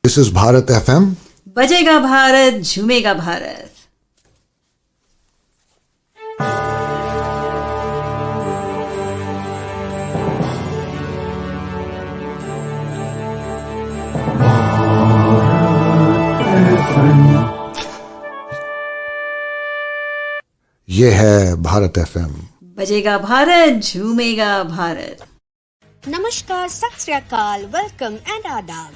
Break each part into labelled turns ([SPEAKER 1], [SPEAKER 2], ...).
[SPEAKER 1] This is Bharat FM.
[SPEAKER 2] बजेगा भारत, झूमेगा भारत.
[SPEAKER 1] ये है भारत FM.
[SPEAKER 2] बजेगा Bharat, झूमेगा Bharat.
[SPEAKER 3] Namaskar, Sat Sri Akal, welcome and adab.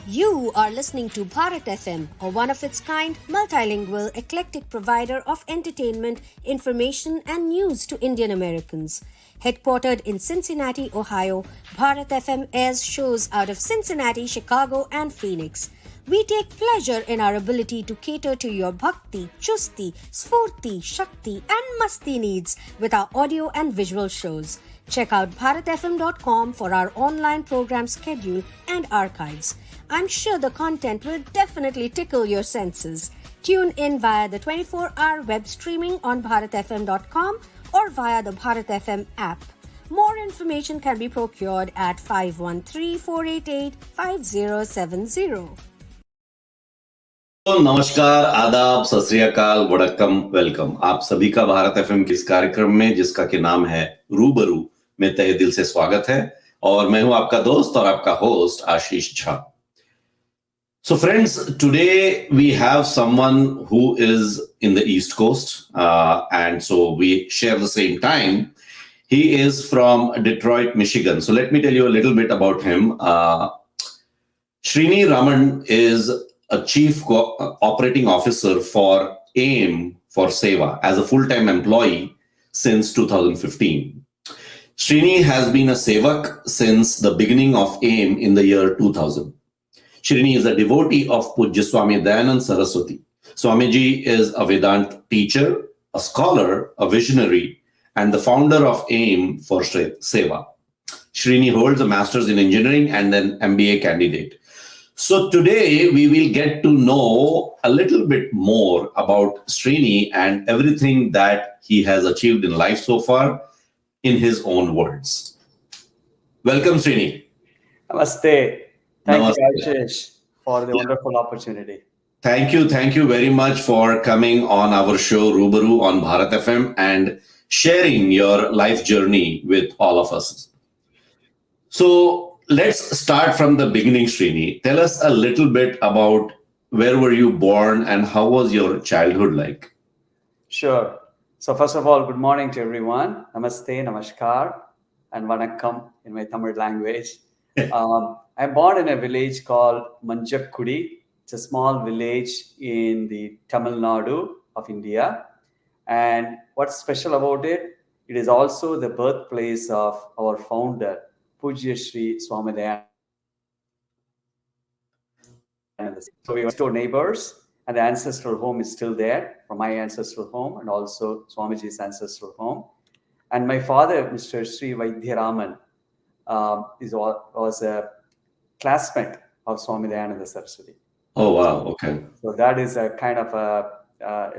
[SPEAKER 3] You are listening to Bharat FM, a one of its kind, multilingual, eclectic provider of entertainment, information and news to Indian Americans. Headquartered in Cincinnati, Ohio, Bharat FM airs shows out of Cincinnati, Chicago and Phoenix. We take pleasure in our ability to cater to your bhakti, chusti, sfurti, shakti and masti needs with our audio and visual shows. Check out bharatfm.com for our online program schedule and archives. I'm sure the content will definitely tickle your senses. Tune in via the 24-hour web streaming on bharatfm.com or via the Bharat FM app. More information can be procured at 513-488-5070.
[SPEAKER 4] तो नमस्कार, आदाब, सत श्री अकाल, वड़क्कम, welcome. आप सभी का Bharat FM के इस कार्यक्रम में जिसका के नाम है रूबरू में तहे दिल से स्वागत है. और मैं हूं आपका दोस्त और आपका host Ashish Jha. So friends, today we have someone who is in the East Coast, and so we share the same time. He is from Detroit, Michigan. So let me tell you a little bit about him. Srini Raman is a chief operating officer for AIM for Seva as a full-time employee since 2015. Srini has been a sevak since the beginning of AIM in the year 2000. Srini is a devotee of Pujya Swami Dayananda Saraswati. Swamiji is a Vedanta teacher, a scholar, a visionary, and the founder of AIM for Seva. Srini holds a master's in engineering and an MBA candidate. So today we will get to know a little bit more about Srini and everything that he has achieved in life so far in his own words. Welcome, Srini.
[SPEAKER 5] Namaste. Thank
[SPEAKER 4] Namaste.
[SPEAKER 5] you, Ashish, for the wonderful opportunity.
[SPEAKER 4] Thank you very much for coming on our show Rubaru on Bharat FM and sharing your life journey with all of us. So let's start from the beginning, Srini. Tell us a little bit about where were you born and how was your childhood like?
[SPEAKER 5] Sure. So first of all, good morning to everyone. Namaste, namaskar, and vanakkam in my Tamil language. I'm born in a village called Manjakkudi. It's a small village in the Tamil Nadu of India. And what's special about it? It is also the birthplace of our founder, Pujya Swami Dayananda. So we were next door neighbors, and the ancestral home is still there from my ancestral home and also Swamiji's ancestral home. And my father, Mr. Sri Raman, was a classmate of Swami Dayananda Saraswati.
[SPEAKER 4] Oh, wow. Okay.
[SPEAKER 5] So that is a kind of a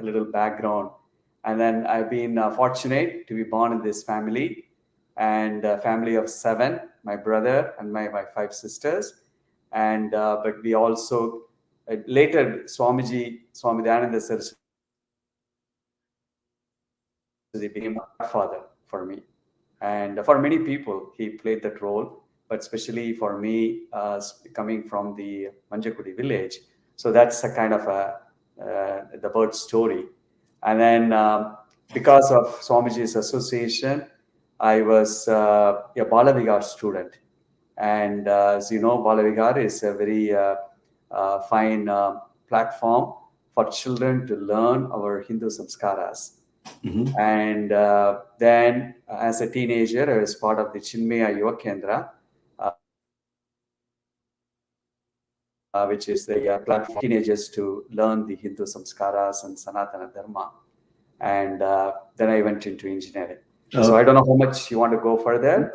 [SPEAKER 5] little background. And then I've been fortunate to be born in this family, and a family of 7, my brother and my 5 sisters. And but we also later Swami Dayananda Saraswati became a father for me, and for many people he played that role, but especially for me, coming from the Manjakkudi village. So that's a kind of the birth story. And then because of Swamiji's association, I was a Balavigar student. And as you know, Balavigar is a very fine platform for children to learn our Hindu samskaras. Mm-hmm. And then as a teenager, I was part of the Chinmaya Yuva Kendra, which is the platform for teenagers to learn the Hindu samskaras and Sanatana Dharma. And then I went into engineering. So I don't know how much you want to go further.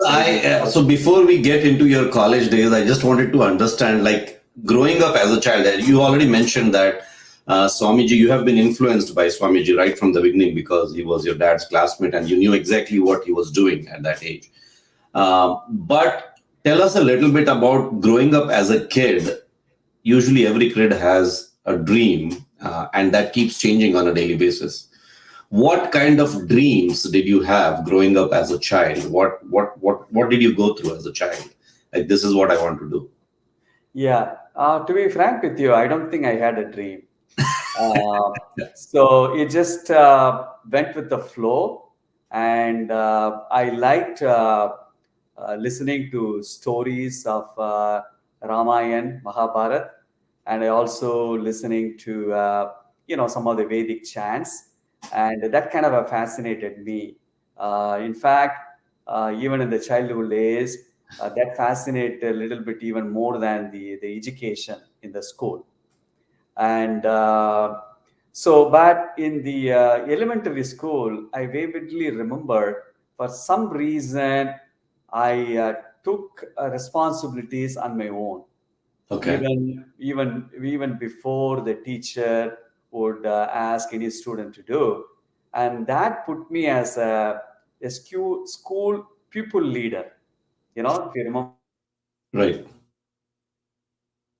[SPEAKER 4] So before we get into your college days, I just wanted to understand, like growing up as a child, you already mentioned that Swamiji, you have been influenced by Swamiji right from the beginning because he was your dad's classmate and you knew exactly what he was doing at that age. But tell us a little bit about growing up as a kid usually every kid has a dream, and that keeps changing on a daily basis. What kind of dreams did you have growing up as a child? What did you go through as a child? Like, this is what I want to do.
[SPEAKER 5] Yeah, to be frank with you, I don't think I had a dream. So it just went with the flow, and I liked listening to stories of Ramayana, Mahabharata, and I also listening to some of the Vedic chants, and that kind of fascinated me. In fact, even in the childhood days, that fascinated a little bit even more than the education in the school. And but in the elementary school, I vividly remember for some reason I took responsibilities on my own.
[SPEAKER 4] Okay.
[SPEAKER 5] Even before the teacher would ask any student to do, and that put me as a school pupil leader. If you remember
[SPEAKER 4] Right.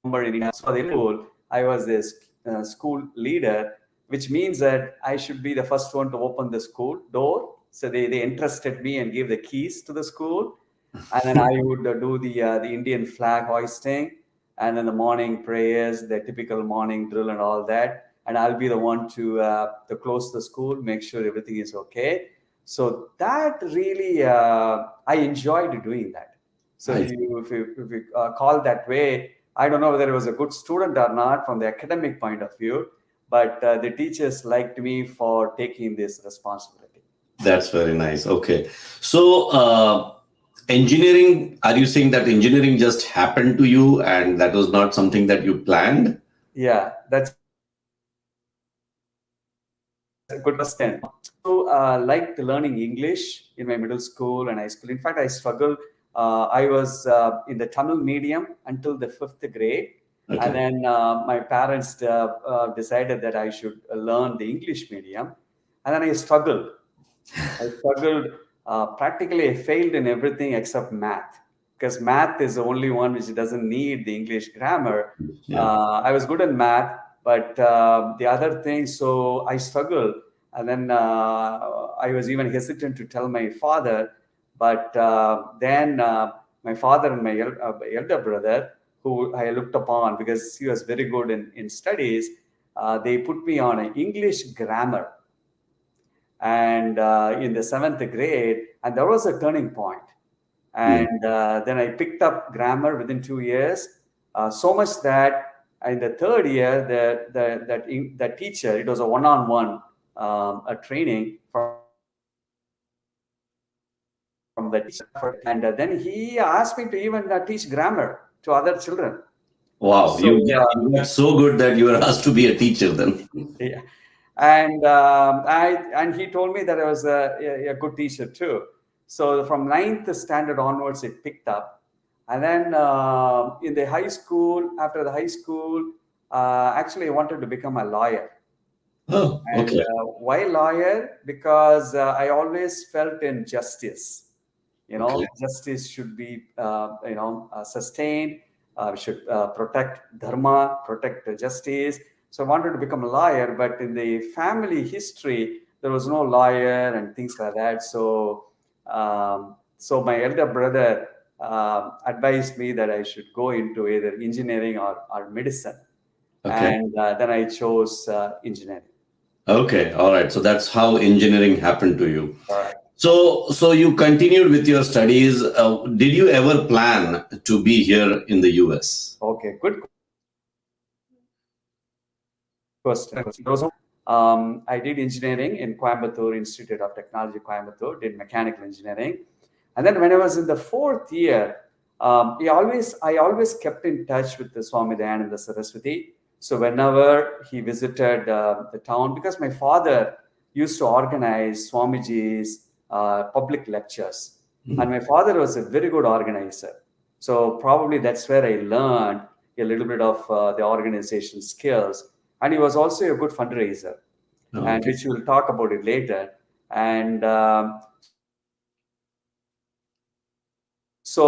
[SPEAKER 5] in school, I was this school leader, which means that I should be the first one to open the school door. So they entrusted me and gave the keys to the school, and then I would do the Indian flag hoisting, and then the morning prayers, the typical morning drill, and all that. And I'll be the one to close the school, make sure everything is okay. So that really I enjoyed doing that. So
[SPEAKER 4] Nice.
[SPEAKER 5] if you call that way, I don't know whether it was a good student or not from the academic point of view, but the teachers liked me for taking this responsibility.
[SPEAKER 4] That's very nice. Okay. So, engineering, are you saying that engineering just happened to you and that was not something that you planned?
[SPEAKER 5] Yeah, that's a good question. So, liked learning English in my middle school and high school. In fact, I struggled. I was in the Tamil medium until the 5th grade.
[SPEAKER 4] Okay.
[SPEAKER 5] And then my parents decided that I should learn the English medium. And then I struggled. Practically, I failed in everything except math, because math is the only one which doesn't need the English grammar.
[SPEAKER 4] Yeah.
[SPEAKER 5] I was good at math, but the other things, so I struggled. And then I was even hesitant to tell my father. But then my father and my elder brother, who I looked upon because he was very good in studies, they put me on an English grammar. And in the 7th grade, and there was a turning point. And then I picked up grammar within 2 years, so much that in the 3rd year, the teacher, it was a one-on-one a training from the teacher, and then he asked me to even teach grammar to other children.
[SPEAKER 4] Wow.
[SPEAKER 5] So,
[SPEAKER 4] You got so good that you were asked to be a teacher then.
[SPEAKER 5] Yeah. And he told me that I was a good teacher too. So from 9th standard onwards, it picked up. And then in the high school, after the high school, actually I wanted to become a lawyer.
[SPEAKER 4] Oh, okay.
[SPEAKER 5] And why lawyer? Because I always felt in justice.
[SPEAKER 4] Okay.
[SPEAKER 5] Justice should be, sustained. We should protect dharma, protect justice. So I wanted to become a lawyer, but in the family history, there was no lawyer and things like that. So, so my elder brother advised me that I should go into either engineering or medicine.
[SPEAKER 4] Okay.
[SPEAKER 5] And then I chose engineering.
[SPEAKER 4] Okay. All right. So that's how engineering happened to you.
[SPEAKER 5] All right.
[SPEAKER 4] So you continued with your studies. Did you ever plan to be here in the US?
[SPEAKER 5] Okay, good question. I did engineering in Coimbatore Institute of Technology, Coimbatore, did mechanical engineering. And then when I was in the 4th year, I always kept in touch with the Swami Dayananda Saraswati. So whenever he visited the town, because my father used to organize Swamiji's public lectures. And my father was a very good organizer. So probably that's where I learned a little bit of the organization skills. And he was also a good fundraiser, and which we'll talk about it later. And So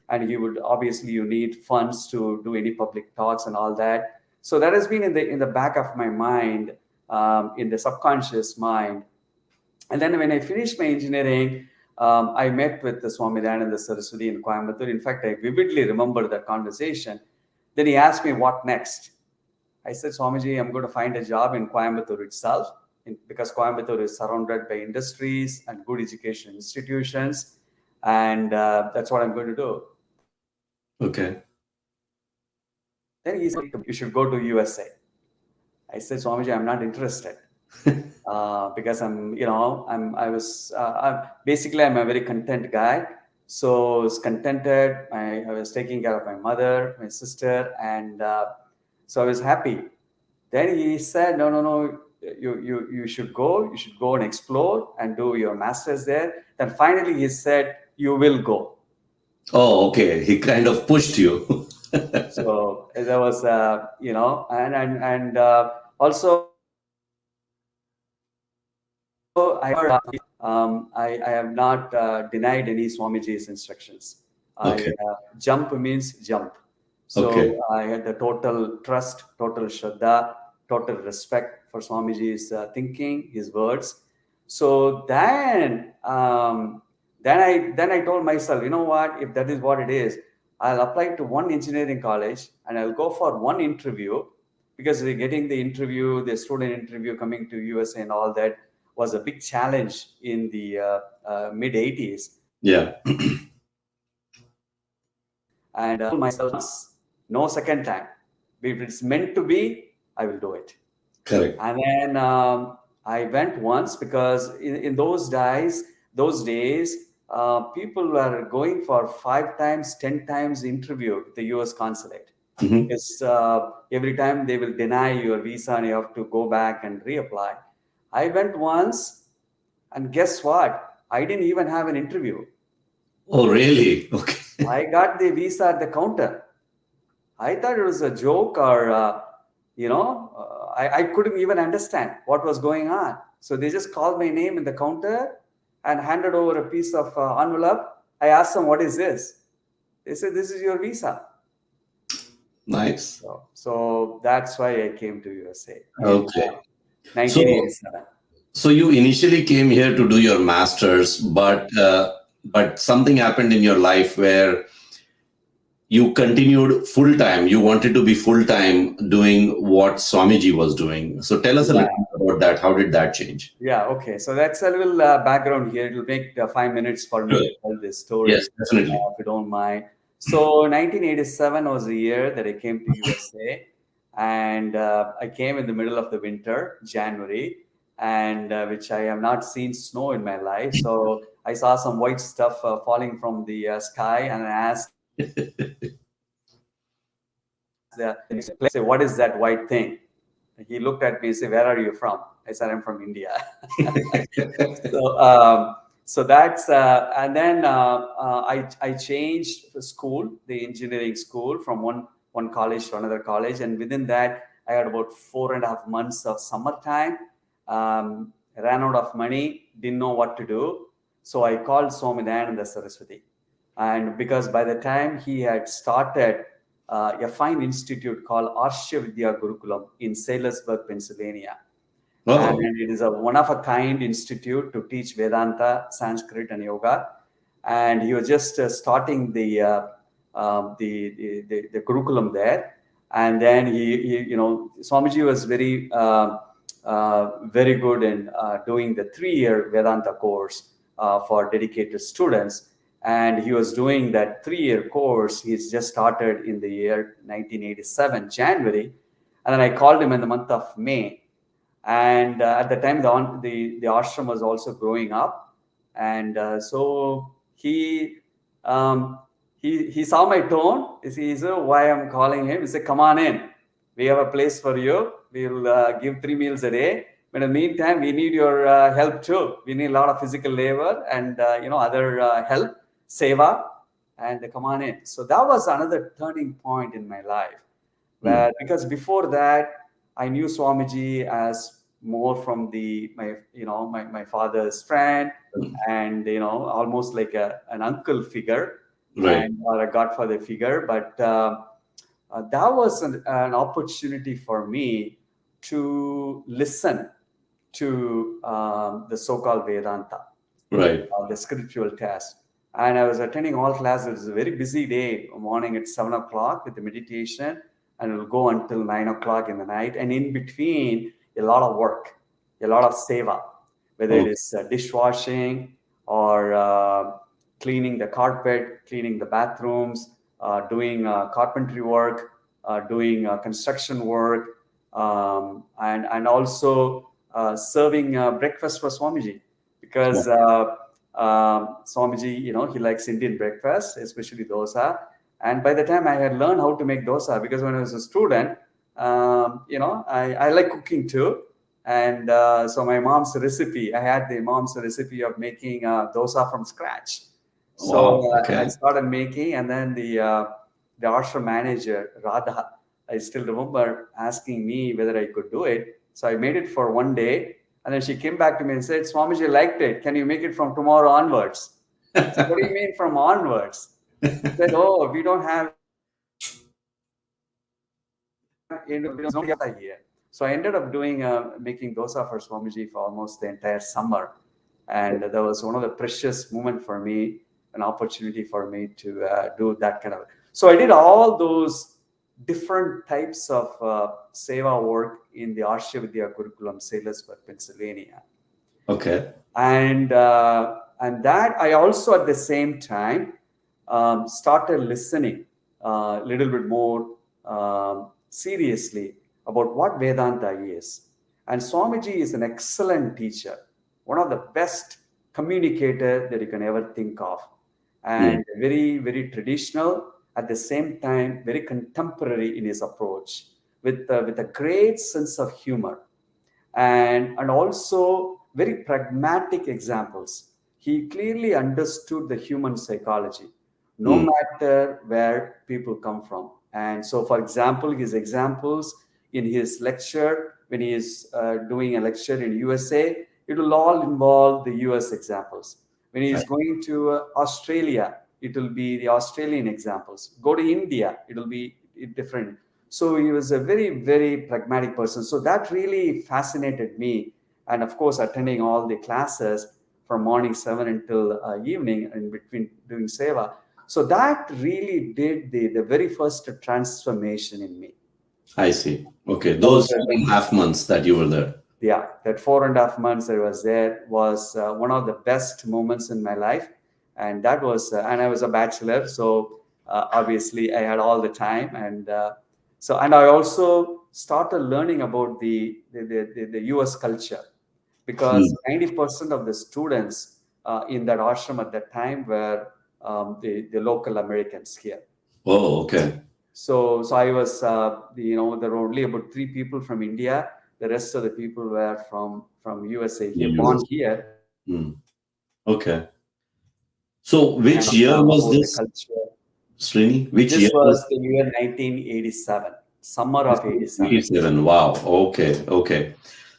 [SPEAKER 5] and he would obviously, you need funds to do any public talks and all that. So that has been in the back of my mind, in the subconscious mind. And then when I finished my engineering, I met with the Swami Dayananda Saraswati in Coimbatore. In fact, I vividly remember that conversation. Then he asked me, what next? I said, Swamiji, I'm going to find a job in Coimbatore itself, because Coimbatore is surrounded by industries and good education institutions. And that's what I'm going to do.
[SPEAKER 4] Okay.
[SPEAKER 5] Then he said, you should go to USA. I said, Swamiji, I'm not interested. Because I'm a very content guy. So I was contented. I was taking care of my mother, my sister, and so I was happy. Then he said, no, you should go. You should go and explore and do your master's there. Then finally he said, you will go.
[SPEAKER 4] Oh, okay. He kind of pushed you.
[SPEAKER 5] So there was, and also, I have not denied any Swamiji's instructions.
[SPEAKER 4] Okay.
[SPEAKER 5] Jump means jump. So
[SPEAKER 4] Okay.
[SPEAKER 5] I had the total trust, total shraddha, total respect for Swamiji's thinking, his words. So then I told myself, you know what? If that is what it is, I'll apply to one engineering college and I'll go for one interview, because getting the interview, the student interview, coming to USA and all that was a big challenge in the mid 80s.
[SPEAKER 4] Yeah.
[SPEAKER 5] And I told myself, no second time. If it's meant to be, I will do it.
[SPEAKER 4] Correct.
[SPEAKER 5] And then I went once, because in those days, people were going for 5 times, 10 times interview at the US consulate.
[SPEAKER 4] Mhm.
[SPEAKER 5] Because every time they will deny your visa and you have to go back and reapply. I went once, and guess what? I didn't even have an interview.
[SPEAKER 4] Oh, really? Okay.
[SPEAKER 5] I got the visa at the counter. I thought it was a joke, or I couldn't even understand what was going on. So they just called my name in the counter and handed over a piece of envelope. I asked them, what is this? They said, this is your visa.
[SPEAKER 4] Nice.
[SPEAKER 5] So that's why I came to USA.
[SPEAKER 4] Okay.
[SPEAKER 5] 1987.
[SPEAKER 4] So you initially came here to do your master's, but something happened in your life where you continued full time. You wanted to be full time doing what Swamiji was doing. So tell us a little bit about that. How did that change?
[SPEAKER 5] Yeah. Okay. So that's a little background here. It will make 5 minutes for me to tell this story.
[SPEAKER 4] Yes, definitely.
[SPEAKER 5] If you don't mind. So 1987 was the year that I came to USA, and I came in the middle of the winter, January, and which I have not seen snow in my life. So I saw some white stuff falling from the sky, and I asked, say, what is that white thing? He looked at me and said, where are you from? I said, I'm from India. So that's, and then I changed the school, the engineering school, from one college to another college. And within that, I had about 4.5 months of summertime, ran out of money, didn't know what to do. So I called Swami Dayananda Saraswati. And because by the time he had started a fine institute called Arshya Vidya Gurukulam in Salisbury, Pennsylvania.
[SPEAKER 4] Oh.
[SPEAKER 5] And it is a one-of-a-kind institute to teach Vedanta, Sanskrit, and yoga. And he was just starting the curriculum there. And then he Swamiji was very good in doing the 3-year Vedanta course for dedicated students. And he was doing that 3-year course. He's just started in the year 1987, January. And then I called him in the month of May. And at the time, the ashram was also growing up. And so he saw my tone. He said, why I'm calling him? He said, come on in. We have a place for you. We'll give 3 meals a day. But in the meantime, we need your help too. We need a lot of physical labor and other help, seva, and come on in. So that was another turning point in my life, where because before that, I knew Swamiji as more from my father's friend, and almost like an uncle figure.
[SPEAKER 4] Right.
[SPEAKER 5] and or a godfather figure, but that was an opportunity for me to listen to the so-called Vedanta,
[SPEAKER 4] Right.
[SPEAKER 5] the scriptural test. And I was attending all classes. It was a very busy day, morning at 7 o'clock with the meditation, and it will go until 9 o'clock in the night. And in between, a lot of work, a lot of seva, whether it is dishwashing or cleaning the carpet, cleaning the bathrooms, doing carpentry work, doing construction work, and also serving breakfast for Swamiji, because Swamiji, he likes Indian breakfast, especially dosa. And by the time I had learned how to make dosa, because when I was a student, I like cooking too. And so my mom's recipe, I had the mom's recipe of making dosa from scratch. So
[SPEAKER 4] Wow. Okay.
[SPEAKER 5] I started making, and then the ashram manager, Radha, I still remember asking me whether I could do it. So I made it for one day, and then she came back to me and said, Swamiji liked it. Can you make it from tomorrow onwards? So what do you mean from onwards? I said, oh, we don't have here. So I ended up doing making dosa for Swamiji for almost the entire summer. And that was one of the precious moments for me, an opportunity for me to do that kind of. So I did all those different types of seva work in the Arshya Vidya Gurukulam, Salisbury, Pennsylvania.
[SPEAKER 4] Okay.
[SPEAKER 5] And that I also at the same time started listening a little bit more seriously about what Vedanta is. And Swamiji is an excellent teacher, one of the best communicator that you can ever think of, and very, very traditional, at the same time very contemporary in his approach, with a great sense of humor, and also very pragmatic examples. He clearly understood the human psychology, no matter where people come from. And so, for example, his examples in his lecture, when he is doing a lecture in USA, it will all involve the US examples. When he is going to Australia, it will be the Australian examples. Go to India, it will be different. So he was a very, very pragmatic person. So that really fascinated me. And of course, attending all the classes from morning 7 until evening, in between doing seva. So that really did the very first transformation in me.
[SPEAKER 4] I see. Okay. Those 4.5 months that you were there.
[SPEAKER 5] Yeah, that 4.5 months I was there was one of the best moments in my life. And that was, and I was a bachelor. So obviously I had all the time. And and I also started learning about the US culture, because 90% of the students in that ashram at that time were the local Americans here.
[SPEAKER 4] Oh, okay.
[SPEAKER 5] So I was, there were only about 3 people from India. The rest of the people were from USA, here, born here.
[SPEAKER 4] Okay. So which year was this, Srini? Which year?
[SPEAKER 5] This was the year 1987, summer of 87.
[SPEAKER 4] 87. Wow. Okay. Okay.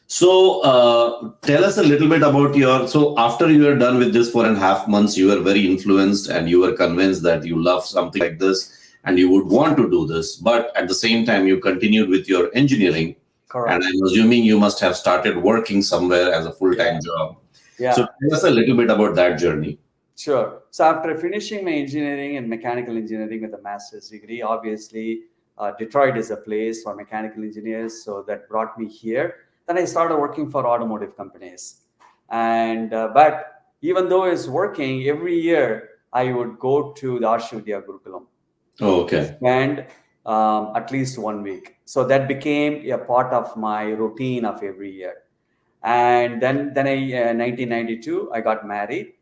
[SPEAKER 4] So tell us a little bit about so after you were done with this 4.5 months, you were very influenced and you were convinced that you love something like this and you would want to do this. But at the same time, you continued with your engineering.
[SPEAKER 5] Correct.
[SPEAKER 4] And I'm assuming you must have started working somewhere as a full-time job.
[SPEAKER 5] Yeah.
[SPEAKER 4] So tell us a little bit about that journey.
[SPEAKER 5] Sure. So after finishing my engineering and mechanical engineering with a master's degree, obviously Detroit is a place for mechanical engineers. So that brought me here. Then I started working for automotive companies. And but even though I was working, every year I would go to the Arshya Vidya Gurukulam.
[SPEAKER 4] Oh, okay.
[SPEAKER 5] And at least 1 week. So that became a part of my routine of every year. And then in 1992, I got married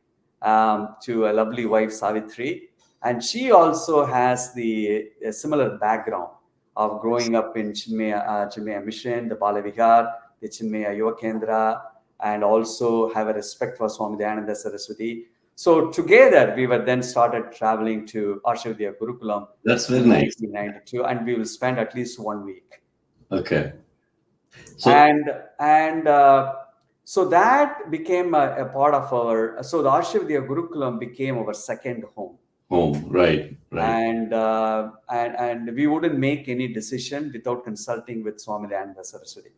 [SPEAKER 5] to a lovely wife, Savitri. And she also has a similar background of growing up in Chinmaya Mission, the Bala Vihar, the Chinmaya Yuva Kendra, and also have a respect for Swami Dayananda Saraswati. So together, we were then started traveling to Arshya Vidya Gurukulam.
[SPEAKER 4] That's very nice.
[SPEAKER 5] 1992, and we will spend at least 1 week.
[SPEAKER 4] Okay. So,
[SPEAKER 5] so that became a part of our. So the Arshya Vidya Gurukulam became our second home.
[SPEAKER 4] Home, right, right.
[SPEAKER 5] And we wouldn't make any decision without consulting with Swami Dayananda Saraswati,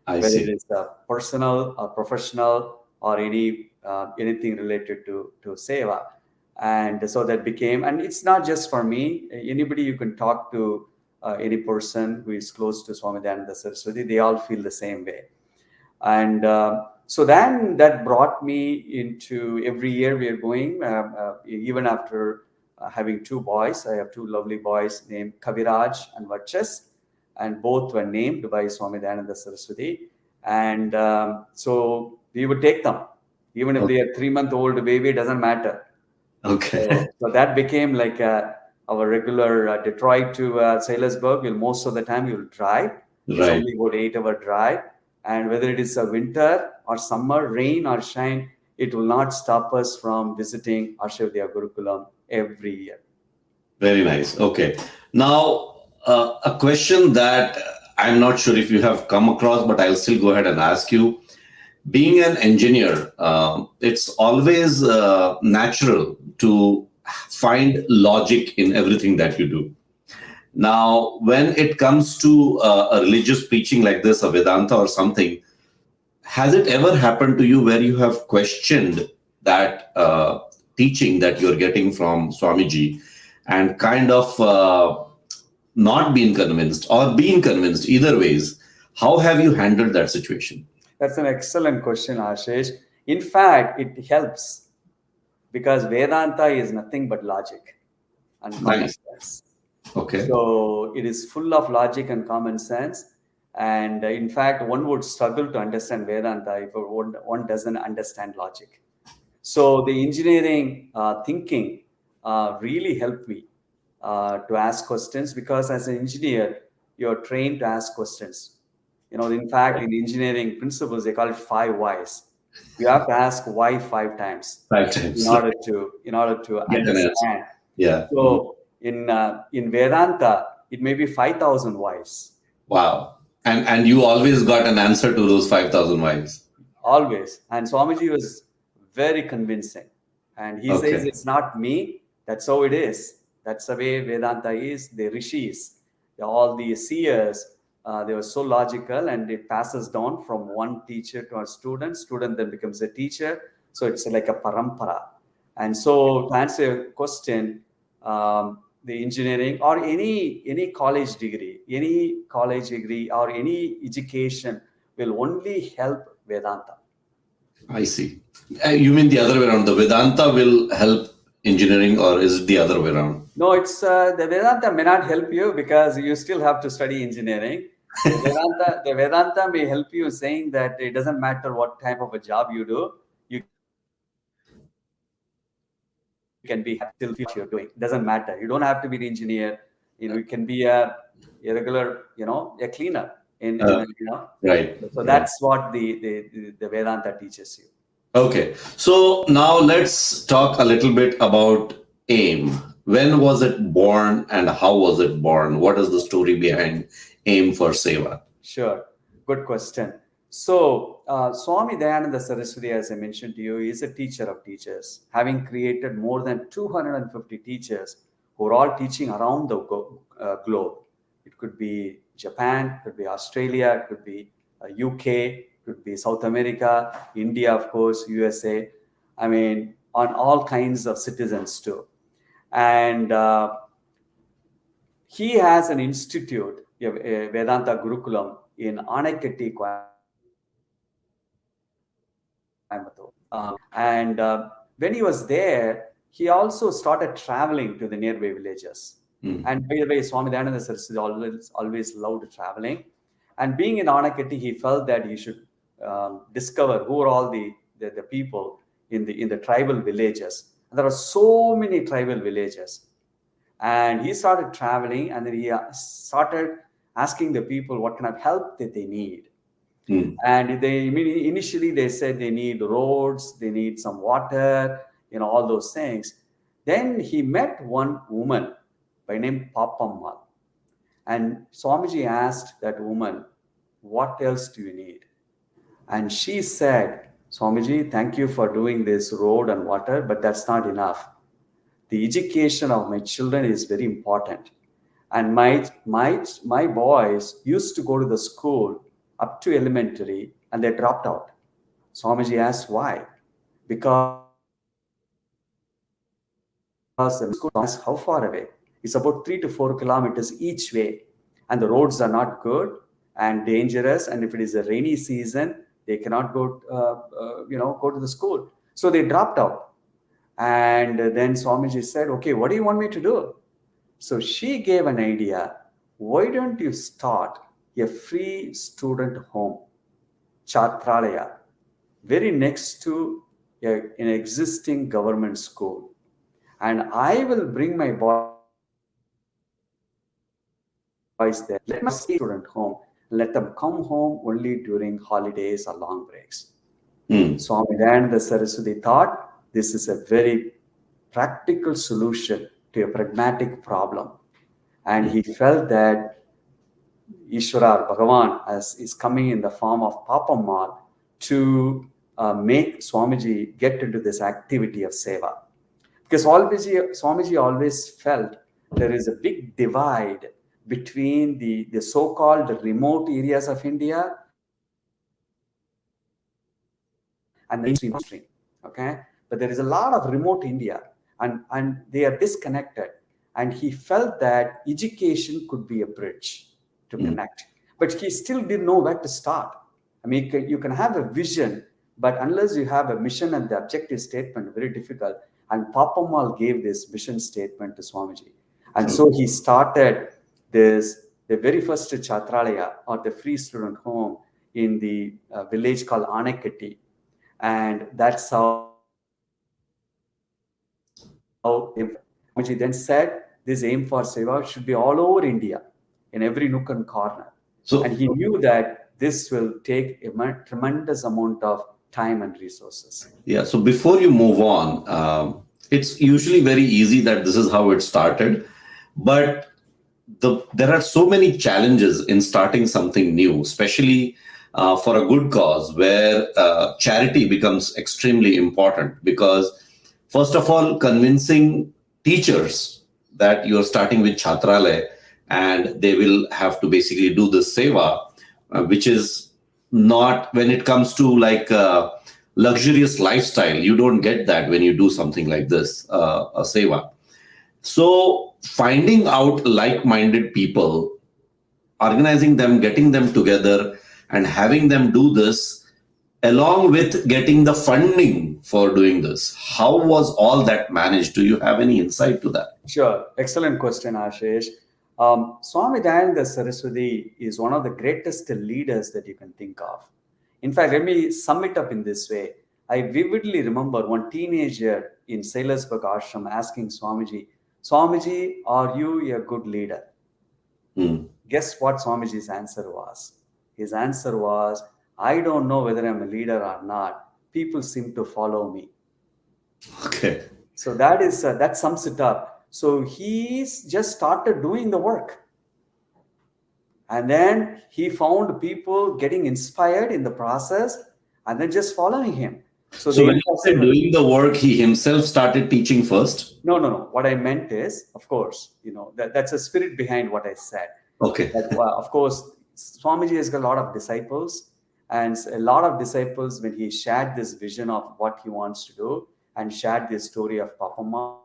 [SPEAKER 4] I
[SPEAKER 5] whether it
[SPEAKER 4] see.
[SPEAKER 5] is personal or professional or anything related to Seva. And so that became, and it's not just for me, anybody you can talk to, any person who is close to Swami Dayananda Saraswati, they all feel the same way. And so then that brought me into every year we are going, even after having two boys. I have two lovely boys named Kaviraj and Varchas, and both were named by Swami Dayananda Saraswati. And so we would take them, even if they are 3-month-old baby, doesn't matter.
[SPEAKER 4] Okay.
[SPEAKER 5] So that became like our regular Detroit to Sailorsburg. Most of the time you'll drive. It's
[SPEAKER 4] Right.
[SPEAKER 5] only about 8-hour drive. And whether it is a winter or summer, rain or shine, it will not stop us from visiting Ashavdaya Gurukulam every year.
[SPEAKER 4] Very nice. Okay. Now, a question that I'm not sure if you have come across, but I'll still go ahead and ask you. Being an engineer, it's always natural to find logic in everything that you do. Now, when it comes to a religious preaching like this, a Vedanta or something, has it ever happened to you where you have questioned that teaching that you're getting from Swamiji and kind of not been convinced or being convinced, either ways? How have you handled that situation?
[SPEAKER 5] That's an excellent question, Ashish. In fact, it helps because Vedanta is nothing but logic and common
[SPEAKER 4] Nice.
[SPEAKER 5] sense.
[SPEAKER 4] Okay.
[SPEAKER 5] So it is full of logic and common sense. And in fact, one would struggle to understand Vedanta if one doesn't understand logic. So the engineering thinking really helped me to ask questions, because as an engineer, you're trained to ask questions. In fact, in engineering principles, they call it 5 whys. You have to ask why 5 times
[SPEAKER 4] 5 times.
[SPEAKER 5] in order to
[SPEAKER 4] Get an answer.
[SPEAKER 5] understand.
[SPEAKER 4] Yeah.
[SPEAKER 5] So in Vedanta, it may be 5,000 whys.
[SPEAKER 4] Wow. And you always got an answer to those 5,000 whys.
[SPEAKER 5] Always. And Swamiji was very convincing. And he says, it's not me. That's how it is. That's the way Vedanta is. The rishis, all the seers, they were so logical, and it passes down from one teacher to a student. Student then becomes a teacher. So it's like a parampara. And so to answer your question, the engineering or any college degree or any education will only help Vedanta.
[SPEAKER 4] I see. You mean the other way around? The Vedanta will help engineering, or is it the other way around?
[SPEAKER 5] No, it's the Vedanta may not help you because you still have to study engineering. The Vedanta may help you, saying that it doesn't matter what type of a job you do, you can be still what you're doing. It doesn't matter. You don't have to be an engineer. You can be a regular, a cleaner.
[SPEAKER 4] Right.
[SPEAKER 5] So that's what the Vedanta teaches you.
[SPEAKER 4] Okay. So now let's talk a little bit about AIM. When was it born and how was it born? What is the story behind AIM for Seva?
[SPEAKER 5] Sure. Good question. So Swami Dayananda Saraswati, as I mentioned to you, is a teacher of teachers, having created more than 250 teachers who are all teaching around the globe. It could be Japan, could be Australia, could be UK, could be South America, India, of course, USA. I mean, on all kinds of citizens too. And he has an institute, a Vedanta Gurukulam in Anaikatti, Coimbatore. And when he was there, he also started traveling to the nearby villages. And by the way, Swami Dayananda Saraswati always loved traveling. And being in Anaikatti, he felt that he should discover who are all the people in the tribal villages. And there are so many tribal villages. And he started traveling, and then he started asking the people what kind of help that they need. And initially they said they need roads, they need some water, all those things. Then he met one woman by name Papamma. And Swamiji asked that woman, what else do you need? And she said, Swamiji, thank you for doing this road and water, but that's not enough. the education of my children is very important. And my boys used to go to the school up to elementary and they dropped out. Swamiji asked why. Because the school is how far away? It's about 3 to 4 kilometers each way. And the roads are not good and dangerous. And if it is a rainy season, they cannot go, go to the school. So they dropped out. And then Swamiji said, okay, what do you want me to do? So she gave an idea. Why don't you start a free student home, Chatralaya, very next to an existing government school. And I will bring my boys there. Let my student home. Let them come home only during holidays or long breaks. Swami Dayananda Saraswati thought this is a very practical solution to a pragmatic problem. And he felt that Ishwara, Bhagavan, is coming in the form of Papammal to make Swamiji get into this activity of Seva. Because Swamiji always felt there is a big divide between the so-called remote areas of India and the mainstream. Okay? But there is a lot of remote India and they are disconnected. And he felt that education could be a bridge to connect. But he still didn't know where to start. I mean, you can have a vision, but unless you have a mission and the objective statement, very difficult. And Papammal gave this mission statement to Swamiji. And so he started the very first Chatralaya, or the free student home, in the village called Anekatti. And that's how Swamiji then said, this aim for Seva should be all over India, in every nook and corner. And he knew that this will take a tremendous amount of time and resources.
[SPEAKER 4] Yeah. So before you move on, it's usually very easy that this is how it started, but there are so many challenges in starting something new, especially for a good cause where charity becomes extremely important. Because first of all, convincing teachers that you're starting with Chhatralaya and they will have to basically do this seva, which is not, when it comes to like luxurious lifestyle, you don't get that when you do something like this, a seva. So finding out like-minded people, organizing them, getting them together and having them do this, along with getting the funding for doing this, how was all that managed? Do you have any insight to that?
[SPEAKER 5] Sure. Excellent question, Ashish. Swami Dayananda Saraswati is one of the greatest leaders that you can think of. In fact, let me sum it up in this way. I vividly remember one teenager in Sailasburg Ashram asking Swamiji, Swamiji, are you a good leader? Guess what Swamiji's answer was? His answer was, I don't know whether I'm a leader or not. People seem to follow me.
[SPEAKER 4] Okay.
[SPEAKER 5] So that sums it up. So he's just started doing the work. And then he found people getting inspired in the process and then just following him. So
[SPEAKER 4] when you said doing the work, he himself started teaching first?
[SPEAKER 5] No. What I meant is, of course, that's a spirit behind what I said.
[SPEAKER 4] Okay.
[SPEAKER 5] That, of course, Swamiji has got a lot of disciples. And a lot of disciples, when he shared this vision of what he wants to do and shared this story of Papammal,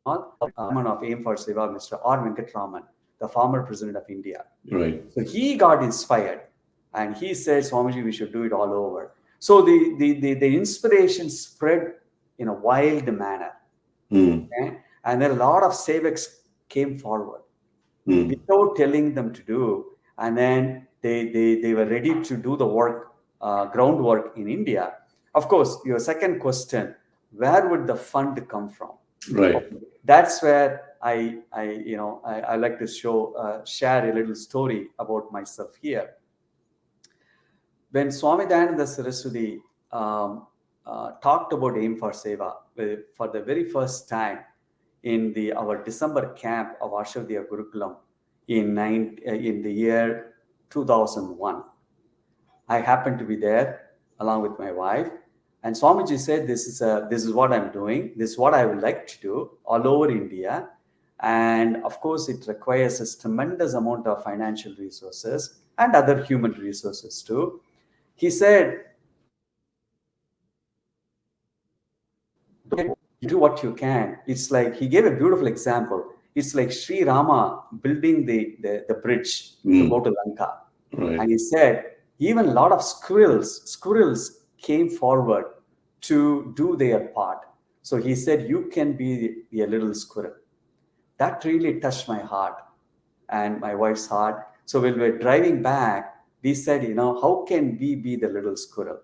[SPEAKER 5] Raman of AIM for Seva, Mr. R. Raman, the former president of India.
[SPEAKER 4] Right.
[SPEAKER 5] So he got inspired and he said, Swamiji, we should do it all over. So the inspiration spread in a wild manner. Okay? And then a lot of sevaks came forward without telling them to do. And then they were ready to do the work, groundwork in India. Of course, your second question, where would the fund come from?
[SPEAKER 4] Right.
[SPEAKER 5] That's where I like to share a little story about myself here. When Swami Dayananda Saraswati talked about AIM for Seva for the very first time in our December camp of Ashwadya Gurukulam in the year 2001. I happened to be there along with my wife, And Swamiji said, this is what I'm doing. This is what I would like to do all over India. And of course, it requires a tremendous amount of financial resources and other human resources too. He said, do what you can. It's like, he gave a beautiful example. It's like Sri Rama building the bridge to go to Lanka.
[SPEAKER 4] Right.
[SPEAKER 5] And he said, even a lot of squirrels came forward to do their part. So he said, you can be a little squirrel. That really touched my heart and my wife's heart. So when we were driving back, we said, how can we be the little squirrel?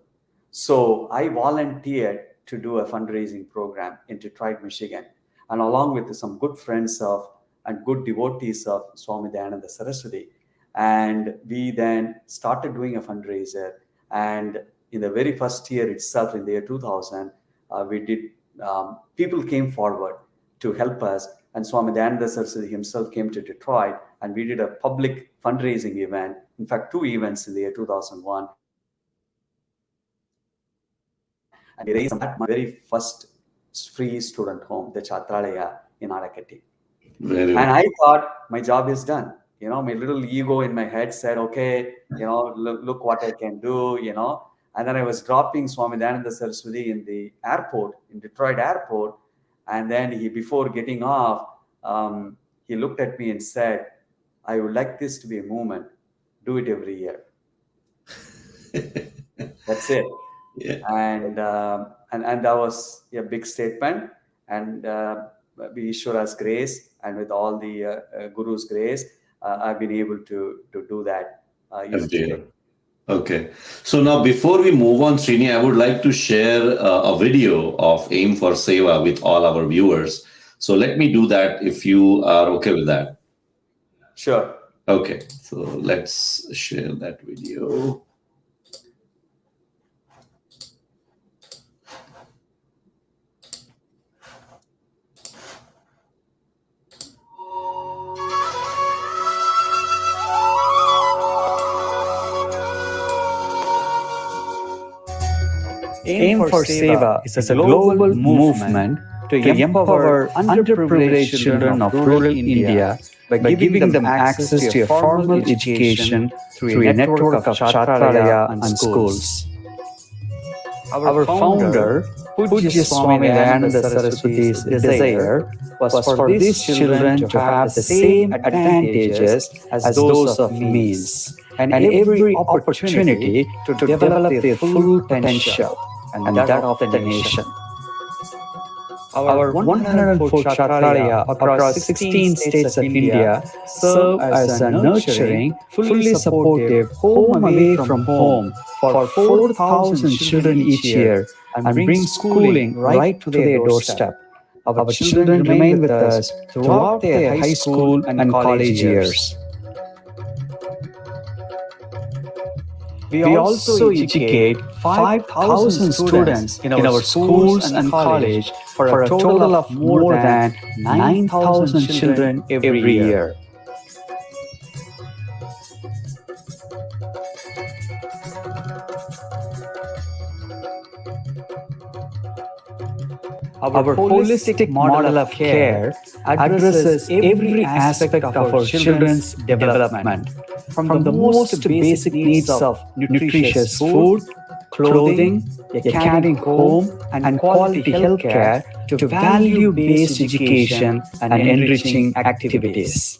[SPEAKER 5] So I volunteered to do a fundraising program in Detroit, Michigan. And along with some good friends and good devotees of Swami Dayananda Saraswati. And we then started doing a fundraiser. And in the very first year itself, in the year 2000, people came forward to help us. And Swami Dayananda Saraswati himself came to Detroit, and we did a public fundraising event. In fact, 2 events in the year 2001. And we raised my very first free student home, the Chatralaya in Arakati. And I thought my job is done. My little ego in my head said, okay, look what I can do, And then I was dropping Swami Dayananda Saraswati in the airport, in Detroit airport. And then before getting off, he looked at me and said, I would like this to be a movement. Do it every year. That's it.
[SPEAKER 4] Yeah.
[SPEAKER 5] And that was a big statement. And with Ishwara's grace and with all the Guru's grace, I've been able to do that.
[SPEAKER 4] Okay. So now before we move on, Srini, I would like to share a video of AIM for Seva with all our viewers. So let me do that if you are okay with that.
[SPEAKER 5] Sure.
[SPEAKER 4] Okay. So let's share that video.
[SPEAKER 6] AIM for Seva is a global movement to empower underprivileged children of rural India by giving them access to a formal education through a network of Chatralaya and schools. Our founder, Pujya Swami Dayananda Saraswati's desire was for these children to have the same advantages as those of means and every opportunity to develop their full potential and that of the nation. Our 104 Chatralaya across 16 states of India serve as a nurturing, fully supportive home away from home for 4,000 children each year and bring schooling right to their doorstep. Our children remain with us throughout their high school and college years. We also educate 5,000 students in our schools and college for a total of more than 9,000 children every year. Our holistic model of care addresses every aspect of our children's development, from the most basic needs of nutritious food, clothing, a caring home, and quality healthcare to value-based education and enriching activities.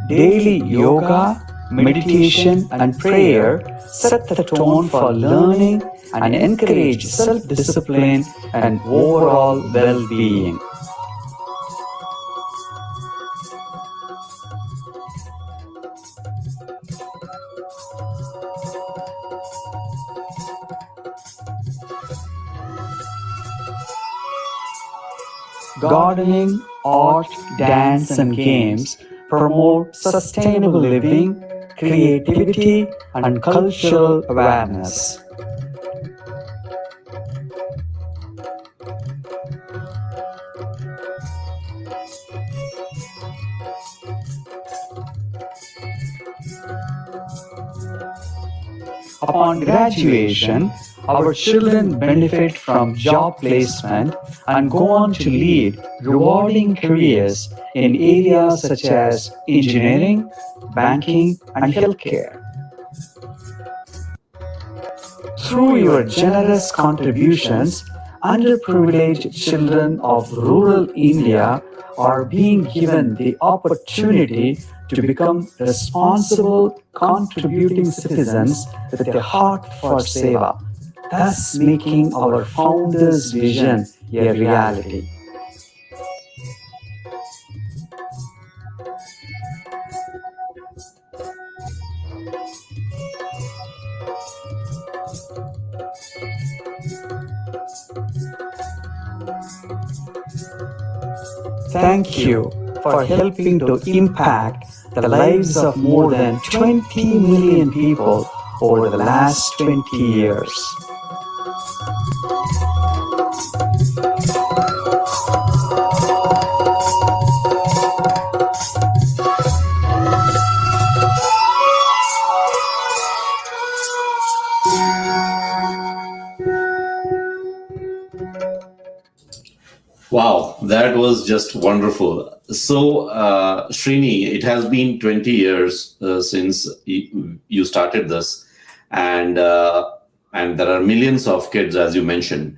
[SPEAKER 6] Daily yoga, meditation, and prayer set the tone for learning and encourage self-discipline and overall well-being. Gardening, art, dance, and games promote sustainable living, creativity, and cultural awareness. Upon graduation, our children benefit from job placement and go on to lead rewarding careers in areas such as engineering, banking, and healthcare. Through your generous contributions, underprivileged children of rural India are being given the opportunity to become responsible, contributing citizens with a heart for Seva, thus making our founder's vision a reality. Thank you for helping to impact the lives of more than 20 million people over the last 20 years.
[SPEAKER 4] Wow, that was just wonderful. So, Srini, it has been 20 years since you started this, and there are millions of kids, as you mentioned.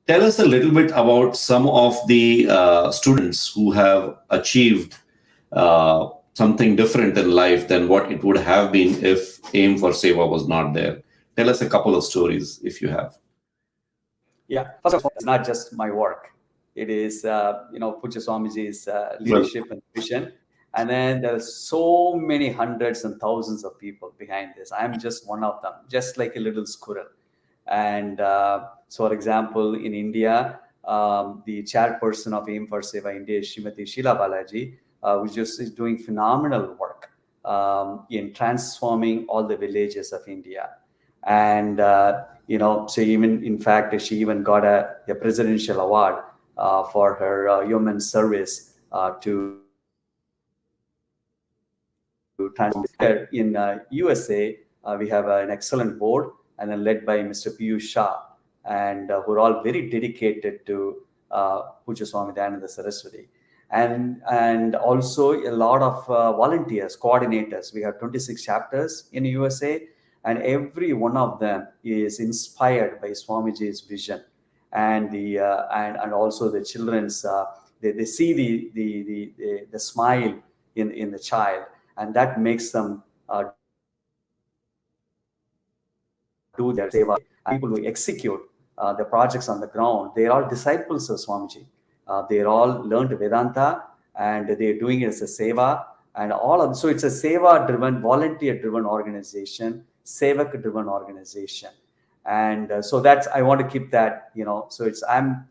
[SPEAKER 4] Tell us a little bit about some of the students who have achieved something different in life than what it would have been if AIM for Seva was not there. Tell us a couple of stories if you have.
[SPEAKER 5] Yeah, first of all, it's not just my work. It is, Pujya Swamiji's leadership and vision. And then there are so many hundreds and thousands of people behind this. I'm just one of them, just like a little squirrel. And so, for example, in India, the chairperson of AIM for Seva India, Srimati Sheila Balaji, which just is doing phenomenal work in transforming all the villages of India. And, so even, in fact, she even got a presidential award for her human service to transform. In USA, we have an excellent board, and then led by Mr. Piyush Shah, and who are all very dedicated to Pujya Swami Dayananda Saraswati. And also a lot of volunteers, coordinators. We have 26 chapters in USA, and every one of them is inspired by Swamiji's vision, and the and also the children's. They see the smile in the child, and that makes them do their seva. People who execute the projects on the ground, they are all disciples of Swamiji. They all learned Vedanta, and they're doing it as a seva, and all of. So it's a seva-driven, volunteer-driven organization, sevak-driven organization, and so that's, I want to keep that. So it's I'm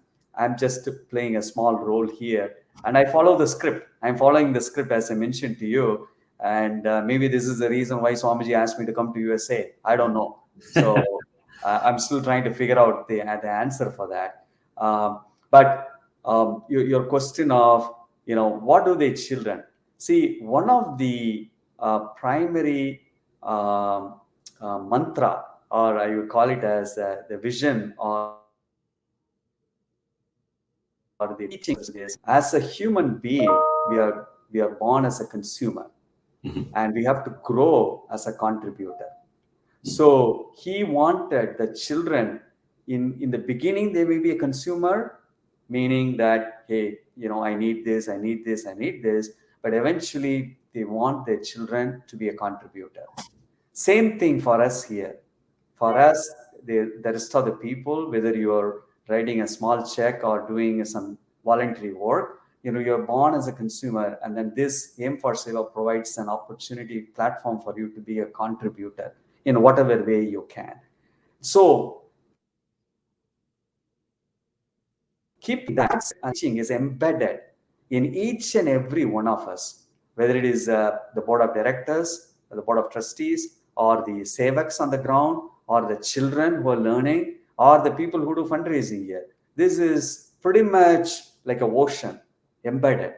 [SPEAKER 5] just playing a small role here, and I follow the script. I'm following the script, as I mentioned to you, and maybe this is the reason why Swamiji asked me to come to USA. I don't know. So I'm still trying to figure out the answer for that. But your question of, what do the children see? One of the primary mantra, or I would call it as the vision or the teachings, is, as a human being, we are born as a consumer, and we have to grow as a contributor. So he wanted the children, in the beginning, they may be a consumer, meaning that, hey, I need this, I need this, I need this. But eventually, they want their children to be a contributor. Same thing for us here. For us, the rest of the people, whether you're writing a small check or doing some voluntary work, you're born as a consumer. And then this AIM for Seva provides an opportunity platform for you to be a contributor in whatever way you can. So keep that teaching is embedded in each and every one of us, whether it is the board of directors, the board of trustees, or the sevaks on the ground, or the children who are learning, or the people who do fundraising here. This is pretty much like a ocean embedded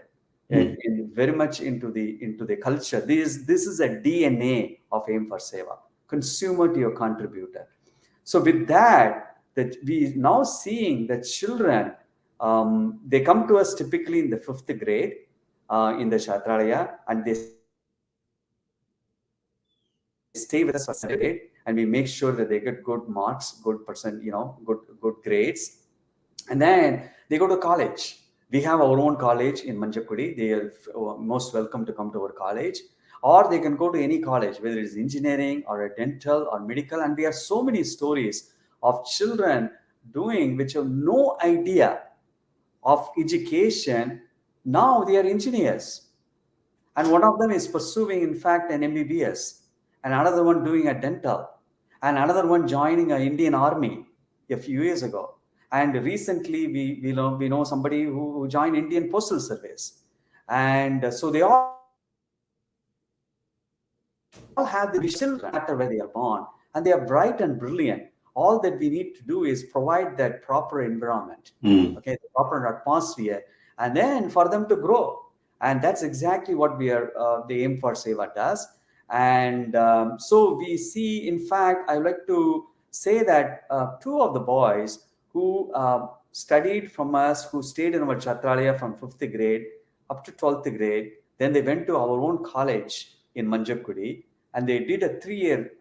[SPEAKER 5] in very much into the culture. This is a DNA of AIM for Seva. consumer to your contributor. So with that we now seeing that children, they come to us typically in the 5th grade in the Kshatralaya, and they stay with us for 7th grade, and we make sure that they get good marks, good percent, good grades, and then they go to college. We have our own college in Manjakudi. They are most welcome to come to our college, or they can go to any college, whether it's engineering or a dental or medical. And we have so many stories of children doing which have no idea of education. Now they are engineers, and one of them is pursuing, in fact, an MBBS, and another one doing a dental, and another one joining an Indian Army a few years ago. And recently we know somebody who joined Indian Postal Service. And so they all have the children no matter where they are born, and they are bright and brilliant. All that we need to do is provide that proper environment, okay, the proper atmosphere, and then for them to grow. And that's exactly what we are, the AIM for Seva does. And so we see, in fact, I would like to say that 2 of the boys who studied from us, who stayed in our Kshatralaya from 5th grade up to 12th grade, then they went to our own college in Manjakudi, and they did a 3-year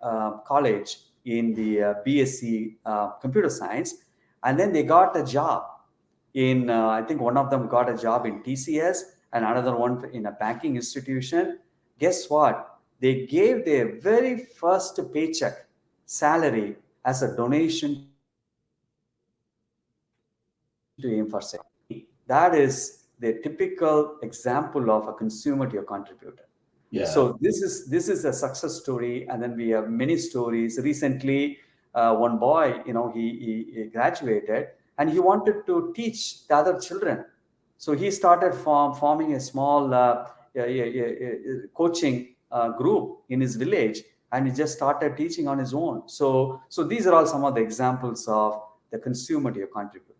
[SPEAKER 5] college in the BSc Computer Science, and then they got a job in, I think one of them got a job in TCS, and another one in a banking institution. Guess what? They gave their very first paycheck salary as a donation to AIM for Seva. That is the typical example of a consumer to your contributor.
[SPEAKER 4] Yeah.
[SPEAKER 5] So this is a success story, and then we have many stories. Recently, one boy, he graduated, and he wanted to teach the other children. So he started forming a small coaching group in his village, and he just started teaching on his own. So these are all some of the examples of the consumer to your contributor.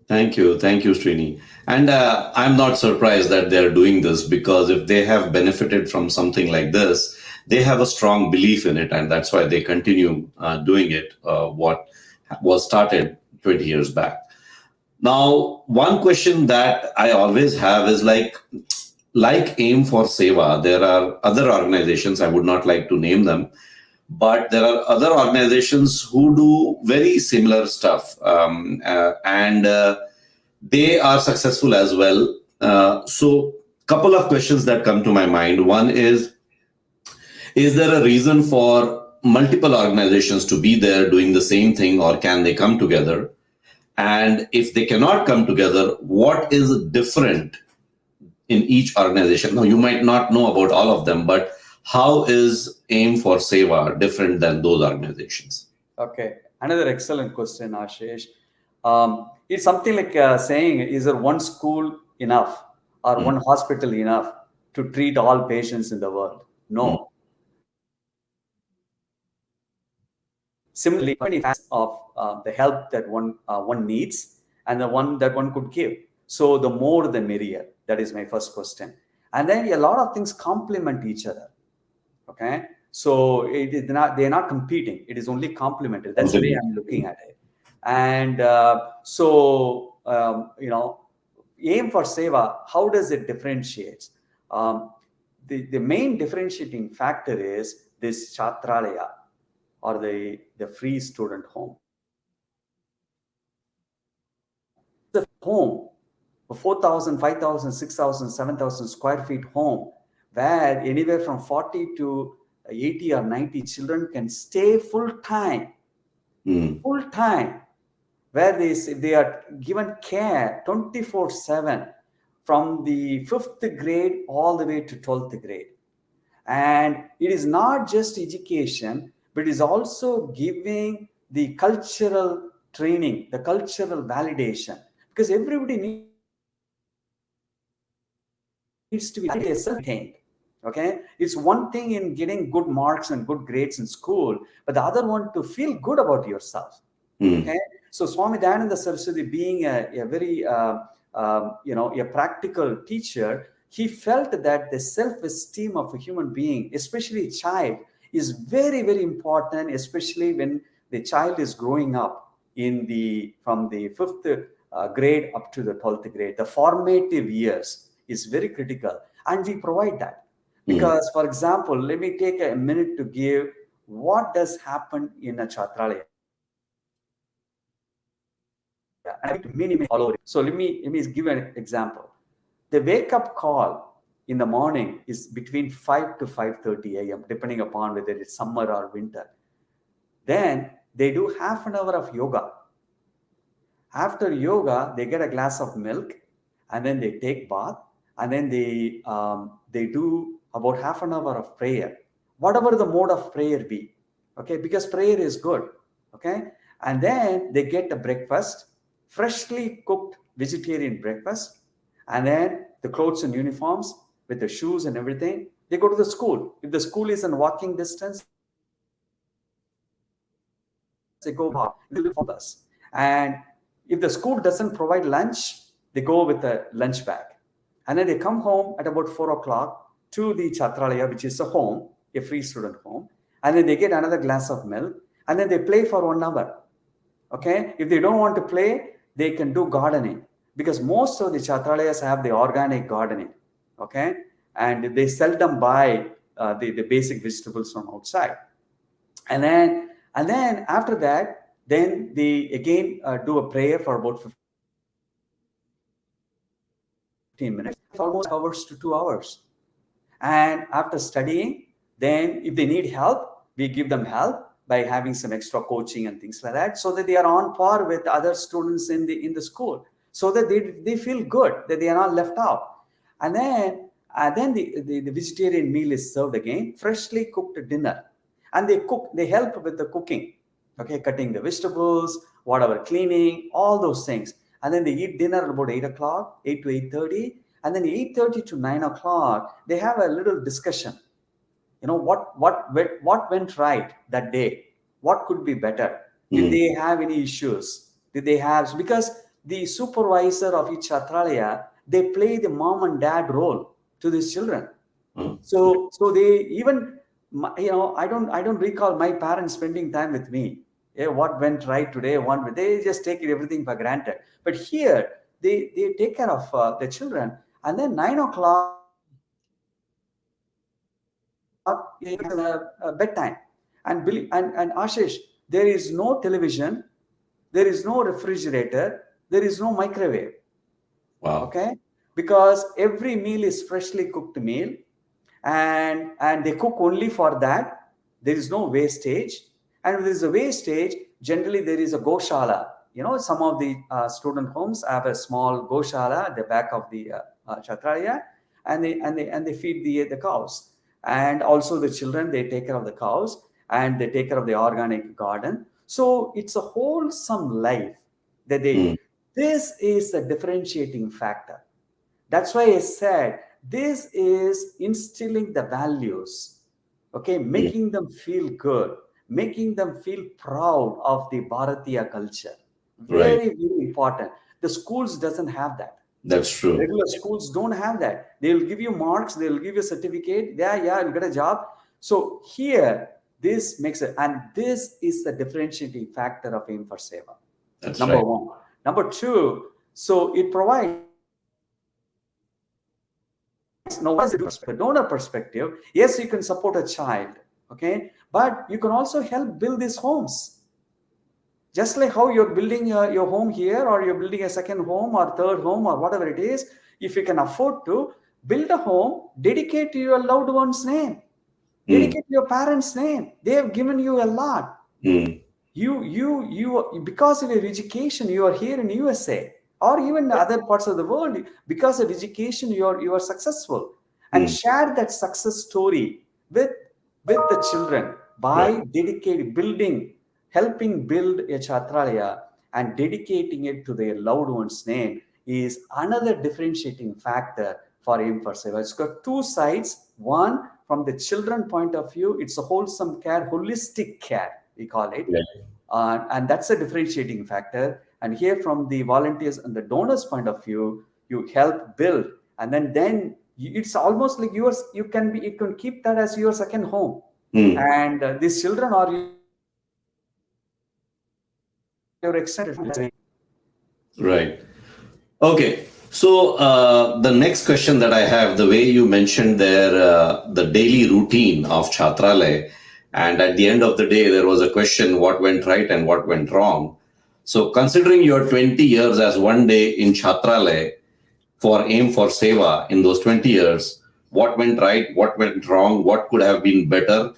[SPEAKER 4] Thank you, Srini. And I'm not surprised that they're doing this, because if they have benefited from something like this, they have a strong belief in it, and that's why they continue doing it, what was started 20 years back. Now, one question that I always have is like AIM for Seva, there are other organizations, I would not like to name them, but there are other organizations who do very similar stuff, and they are successful as well. So couple of questions that come to my mind. One is there a reason for multiple organizations to be there doing the same thing, or can they come together? And if they cannot come together, what is different in each organization? Now, you might not know about all of them, but how is AIM for Seva different than those organizations?
[SPEAKER 5] Okay, another excellent question, Ashish. It's something like saying, is there one school enough, or one hospital enough to treat all patients in the world? No. Similarly, many facets of the help that one needs, and the one that one could give. So the more the merrier. That is my first question. And then a lot of things complement each other. Okay, so they're not competing. It is only complementary. That's the way I'm looking at it. And AIM for Seva, how does it differentiate? The main differentiating factor is this Kshatralaya, or the free student home. The home, a 4,000, 5,000, 6,000, 7,000 square feet home, where anywhere from 40 to 80 or 90 children can stay full time, where they are given care 24/7 from the 5th grade all the way to 12th grade. And it is not just education, but it is also giving the cultural training, the cultural validation, because everybody needs to be self-contained. Okay, it's one thing in getting good marks and good grades in school, but the other one to feel good about yourself. Okay, so Swami Dayananda Saraswati, being a very a practical teacher, he felt that the self-esteem of a human being, especially a child, is very, very important, especially when the child is growing up from the 5th grade up to the 12th grade. The formative years is very critical, and we provide that. Because, for example, let me take a minute to give what does happen in a Chatralaya. All over. So let me give an example. The wake-up call in the morning is between 5 to 5:30 a.m., depending upon whether it's summer or winter. Then they do half an hour of yoga. After yoga, they get a glass of milk, and then they take bath, and then they do about half an hour of prayer, whatever the mode of prayer be. Okay, because prayer is good. Okay, and then they get a breakfast, freshly cooked vegetarian breakfast, and then the clothes and uniforms with the shoes and everything. They go to the school. If the school is in walking distance, they go back. They live for us. And if the school doesn't provide lunch, they go with a lunch bag. And then they come home at about 4 o'clock to the Chatralaya, which is a home, a free student home. And then they get another glass of milk. And then they play for 1 hour. Okay? If they don't want to play, they can do gardening. Because most of the Chatralayas have the organic gardening. Okay? And they seldom buy the basic vegetables from outside. And then after that, then they again do a prayer for about 15 minutes, almost hours to 2 hours. And after studying, then if they need help, we give them help by having some extra coaching and things like that, so that they are on par with other students in the school, so that they feel good, that they are not left out. And then the vegetarian meal is served again, freshly cooked dinner. And they help with the cooking. Okay, cutting the vegetables, whatever, cleaning, all those things. And then they eat dinner at about 8 o'clock, 8 to 8:30. And then 8:30 to 9 o'clock, they have a little discussion. You know, what went right that day? What could be better? Did they have any issues? Did they have, because the supervisor of each Chatralaya, they play the mom and dad role to these children. So they even, I don't recall my parents spending time with me. Yeah, what went right today? They just take everything for granted. But here, they take care of the children. And then 9 o'clock, bedtime. And Ashish, there is no television, there is no refrigerator, there is no microwave.
[SPEAKER 4] Wow.
[SPEAKER 5] Okay? Because every meal is freshly cooked meal, and they cook only for that. There is no wastage. And if there is a wastage, generally there is a goshala. You know, some of the student homes have a small goshala at the back of the Chatralaya, and they feed the cows. And also the children, they take care of the cows, and they take care of the organic garden. So it's a wholesome life that they. This is a differentiating factor. That's why I said this is instilling the values. Okay, making them feel good, making them feel proud of the Bharatiya culture. Very, very important. The schools doesn't have that.
[SPEAKER 4] That's true.
[SPEAKER 5] Regular schools don't have that. They will give you marks, they will give you a certificate. Yeah, you'll get a job. So here, this makes it, and this is the differentiating factor of AIM for Seva.
[SPEAKER 4] That's
[SPEAKER 5] Number
[SPEAKER 4] right.
[SPEAKER 5] one. Number two, so it provides. Now, what is the donor perspective? Yes, you can support a child, okay, but you can also help build these homes. Just like how you're building your home here, or you're building a second home or third home or whatever it is, if you can afford to build a home, dedicate to your loved one's name, dedicate to your parents' name. They have given you a lot. You because of your education, you are here in USA or even other parts of the world. Because of education, you are successful, and share that success story with the children by helping build a Chatralaya and dedicating it to their loved one's name is another differentiating factor for AIM for Seva. It's got two sides. One, from the children point of view, it's a wholesome care, holistic care, we call it. And that's a differentiating factor. And here from the volunteers and the donors point of view, you help build. And then it's almost like yours. You can keep that as your second home. And these children are your extended family.
[SPEAKER 4] Right. Okay. So the next question that I have, the way you mentioned there, the daily routine of Chhatralaya, and at the end of the day, there was a question, what went right and what went wrong. So considering your 20 years as one day in Chhatralaya for AIM for Seva in those 20 years, what went right, what went wrong, what could have been better,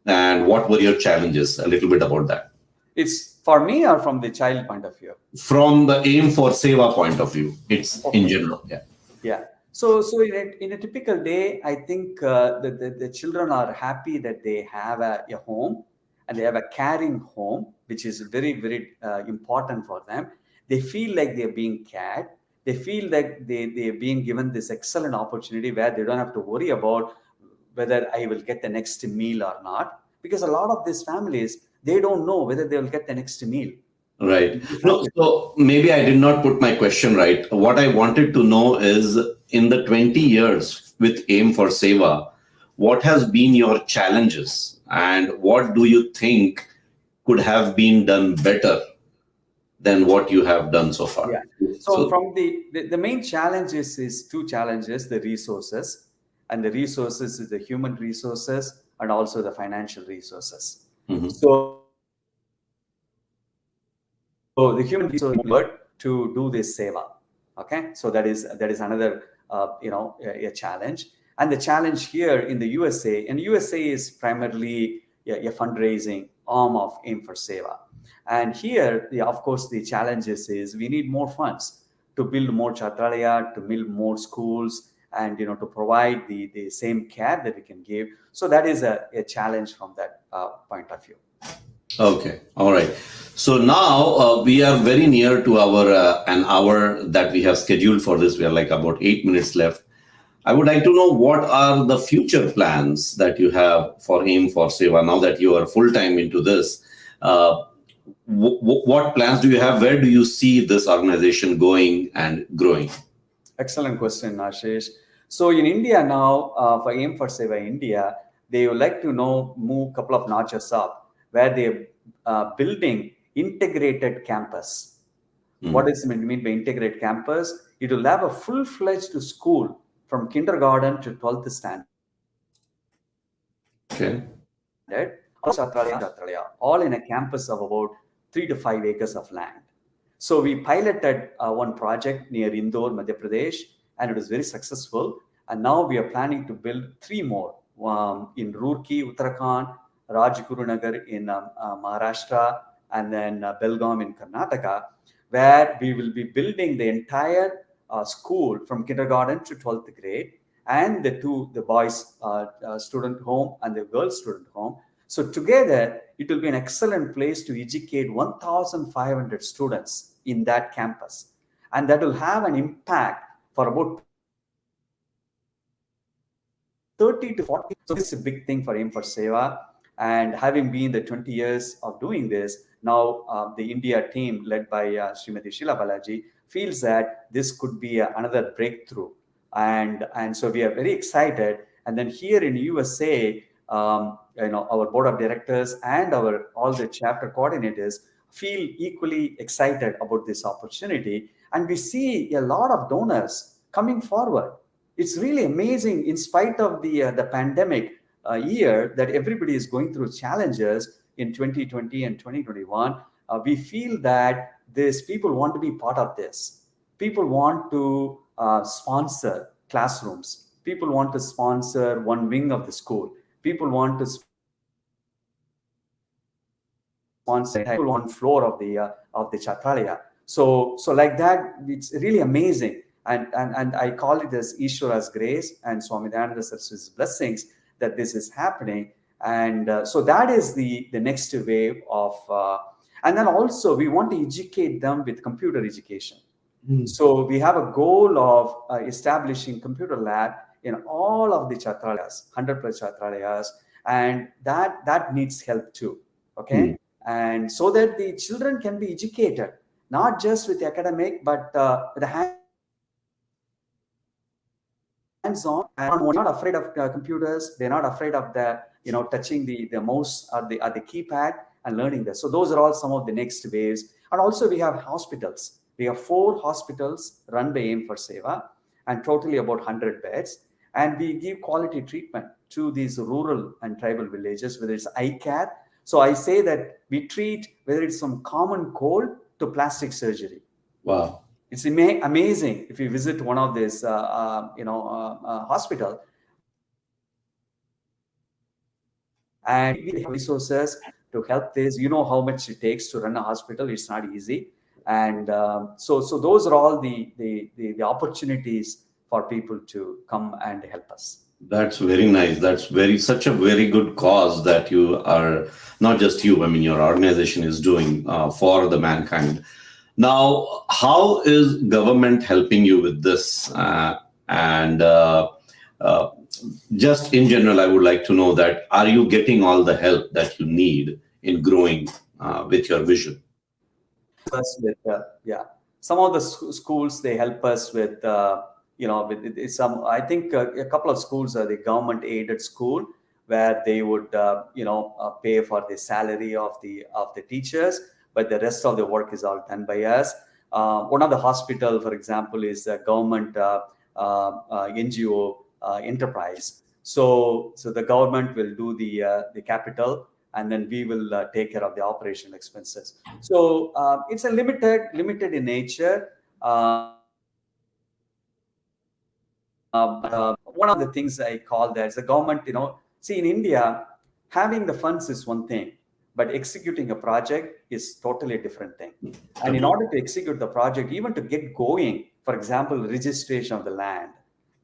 [SPEAKER 4] and what were your challenges? A little bit about that.
[SPEAKER 5] It's for me or from the child point of view?
[SPEAKER 4] From the AIM for Seva point of view, it's in general. Yeah.
[SPEAKER 5] Yeah. So in a typical day, I think the children are happy that they have a home and they have a caring home, which is very, very important for them. They feel like they're being cared. They feel like they're being given this excellent opportunity where they don't have to worry about whether I will get the next meal or not. Because a lot of these families, they don't know whether they will get the next meal.
[SPEAKER 4] Right. No, so maybe I did not put my question right. What I wanted to know is, in the 20 years with AIM for Seva, what has been your challenges and what do you think could have been done better than what you have done so far?
[SPEAKER 5] Yeah. So from the main challenges is two challenges: the resources, and the resources is the human resources and also the financial resources. So the human resource to do this seva. Okay, so that is another a challenge. And the challenge here in the USA, and USA is primarily a fundraising arm of AIM for Seva. And here, of course, the challenges is we need more funds to build more Chhatralaya, to build more schools, and to provide the same care that we can give. So that is a challenge from that point of view.
[SPEAKER 4] Okay. All right. So now we are very near to our an hour that we have scheduled for this. We are like about 8 minutes left. I would like to know, what are the future plans that you have for AIM for Seva now that you are full-time into this? What plans do you have? Where do you see this organization going and growing?
[SPEAKER 5] Excellent question, Ashish. So in India now, for AIM for Seva India, they would like to move a couple of notches up, where they're building integrated campus. What does it mean by integrated campus? It will have a full-fledged school from kindergarten to 12th standard.
[SPEAKER 4] Okay.
[SPEAKER 5] All in a campus of about 3 to 5 acres of land. So we piloted one project near Indore, Madhya Pradesh, and it was very successful. And now we are planning to build 3 more in Roorkee, Uttarakhand, Rajgurunagar in Maharashtra, and then Belgaum in Karnataka, where we will be building the entire school from kindergarten to 12th grade, and the boys student home and the girls student home. So together, it will be an excellent place to educate 1,500 students in that campus. And that will have an impact for about 30 to 40. So this is a big thing for AIM for Seva. And having been the 20 years of doing this, now the India team led by Srimati Sheila Balaji feels that this could be another breakthrough. And so we are very excited. And then here in USA, our board of directors and all the chapter coordinators feel equally excited about this opportunity. And we see a lot of donors coming forward. It's really amazing, in spite of the pandemic year that everybody is going through challenges in 2020 and 2021. We feel that these people want to be part of this. People want to sponsor classrooms. People want to sponsor one wing of the school. People want to sponsor one floor of the Chhatralaya. So like that, it's really amazing. And I call it as Ishwara's grace and Swami Dayananda Saraswati's blessings that this is happening. And so that is the next wave of, and then also we want to educate them with computer education. So we have a goal of establishing computer lab in all of the Chhatralayas, 100 plus Chhatralayas, and that needs help too. Okay. And so that the children can be educated, not just with the academic, but with the hands-on, and they're not afraid of computers. They're not afraid of touching the mouse or the keypad and learning this. So those are all some of the next waves. And also we have hospitals. We have 4 hospitals run by AIM for Seva, and totally about 100 beds. And we give quality treatment to these rural and tribal villages, whether it's eye care. So I say that we treat whether it's some common cold to plastic surgery.
[SPEAKER 4] Wow.
[SPEAKER 5] It's amazing if you visit one of these, hospital, and we have resources to help this. You know how much it takes to run a hospital. It's not easy. And so those are all the opportunities for people to come and help us.
[SPEAKER 4] That's very nice. That's such a very good cause that you are, not just you, I mean, your organization is doing for the mankind. Now, how is government helping you with this? Just in general, I would like to know that, are you getting all the help that you need in growing with your vision?
[SPEAKER 5] Us with some of the schools, they help us with with some. I think a couple of schools are the government aided school where they would pay for the salary of the teachers, but the rest of the work is all done by us. One of the hospital, for example, is a government NGO enterprise. So the government will do the capital, and then we will take care of the operational expenses. So it's a limited in nature. One of the things I call that is the government, see, in India, having the funds is one thing, but executing a project is totally a different thing. And in order to execute the project, even to get going, for example, registration of the land,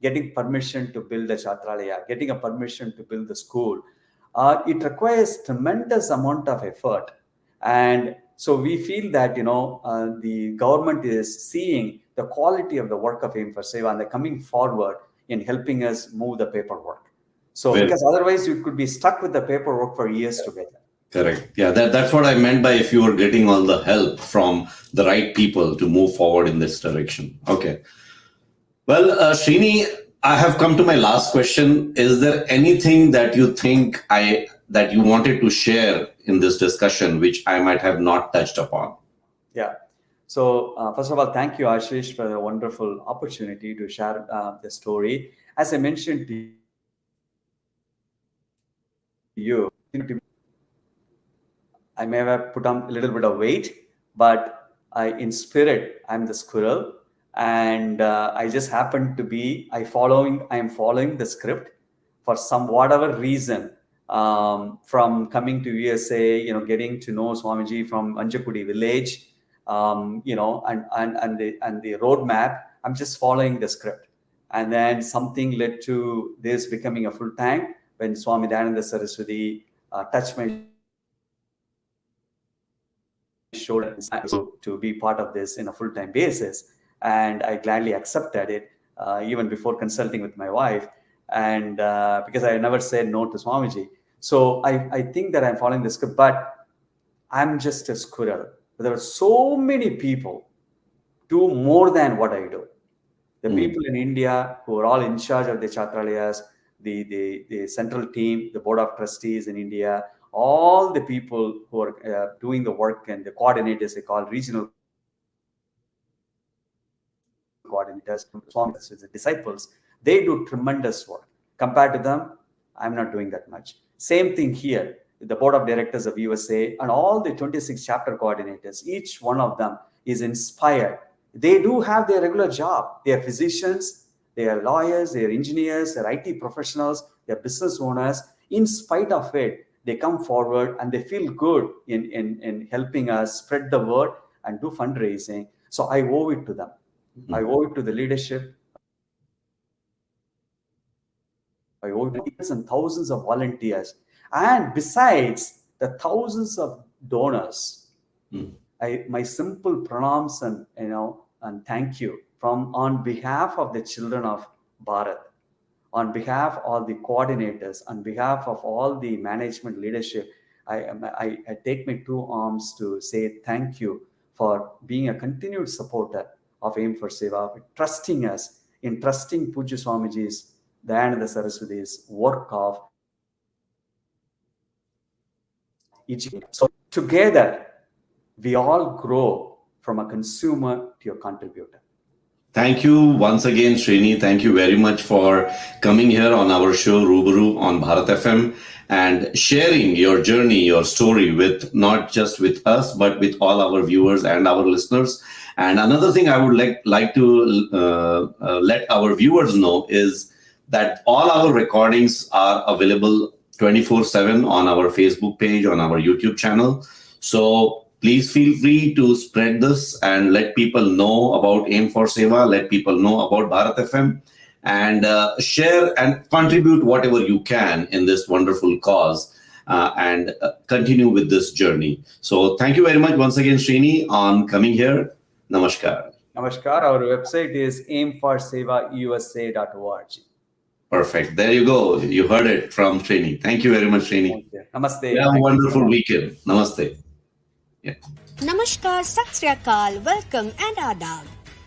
[SPEAKER 5] getting permission to build a Chatralaya, getting a permission to build the school, it requires tremendous amount of effort. And so we feel that, the government is seeing the quality of the work of AIM for Seva, and they're coming forward in helping us move the paperwork. So because otherwise you could be stuck with the paperwork for years together.
[SPEAKER 4] Correct. Yeah, that's what I meant by if you were getting all the help from the right people to move forward in this direction. Okay. Well, Srini, I have come to my last question. Is there anything that you think that you wanted to share in this discussion, which I might have not touched upon?
[SPEAKER 5] Yeah. So first of all, thank you, Ashish, for the wonderful opportunity to share the story. As I mentioned to you, I may have put on a little bit of weight, but in spirit, I'm the squirrel. And I just happen to be, I am following the script for some whatever reason, from coming to USA, getting to know Swamiji from Anjakudi village, and the roadmap. I'm just following the script. And then something led to this becoming a full time when Swami Dayananda Saraswati touched my shoulder to be part of this in a full-time basis. And I gladly accepted it, even before consulting with my wife. And because I never said no to Swamiji. So I think that I'm following the script, but I'm just a squirrel. There are so many people do more than what I do. The people in India who are all in charge of the Chatralayas, the central team, the board of trustees in India, all the people who are doing the work, and the coordinators, they call regional coordinators, the disciples, they do tremendous work. Compared to them, I'm not doing that much. Same thing here. The board of directors of USA and all the 26 chapter coordinators, each one of them is inspired. They do have their regular job. They are physicians, they are lawyers, they are engineers, they are IT professionals, they are business owners. In spite of it, they come forward and they feel good in helping us spread the word and do fundraising. So I owe it to them. I owe it to the leadership. I owe it to and thousands of volunteers. And besides the thousands of donors, my simple pranams and thank you on behalf of the children of Bharat, on behalf of all the coordinators, on behalf of all the management leadership. I take my two arms to say thank you for being a continued supporter of AIM for Seva, trusting us in trusting Pujya Swamiji's, Dayananda Saraswati's work of education. So together, we all grow from a consumer to a contributor.
[SPEAKER 4] Thank you once again, Srini. Thank you very much for coming here on our show, Rubaru, on Bharat FM, and sharing your journey, your story with not just with us, but with all our viewers and our listeners. And another thing I would like to let our viewers know is that all our recordings are available 24/7 on our Facebook page, on our YouTube channel. So please feel free to spread this and let people know about AIM for Seva, let people know about Bharat FM, and share and contribute whatever you can in this wonderful cause, and continue with this journey. So thank you very much once again, Srini, on coming here. Namaskar.
[SPEAKER 5] Namaskar. Our website is aimforsevausa.org.
[SPEAKER 4] Perfect. There you go. You heard it from Srini. Thank you very much, Srini.
[SPEAKER 5] Namaste.
[SPEAKER 4] Have a wonderful weekend. Namaste. Yeah.
[SPEAKER 3] Namaskar, Sat Sri Akal, welcome and adab.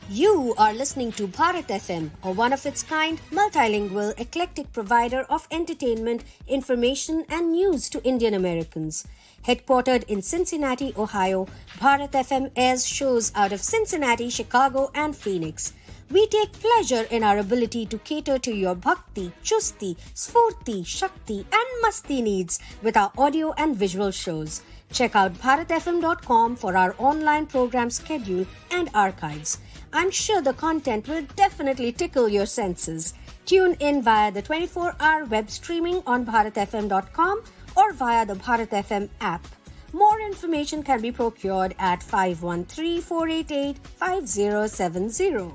[SPEAKER 3] You are listening to Bharat FM, a one of its kind, multilingual, eclectic provider of entertainment, information and news to Indian Americans. Headquartered in Cincinnati, Ohio, Bharat FM airs shows out of Cincinnati, Chicago and Phoenix. We take pleasure in our ability to cater to your bhakti, chusti, sfurti, shakti and masti needs with our audio and visual shows. Check out bharatfm.com for our online program schedule and archives. I'm sure the content will definitely tickle your senses. Tune in via the 24-hour web streaming on bharatfm.com or via the Bharat FM app. More information can be procured at 513-488-5070.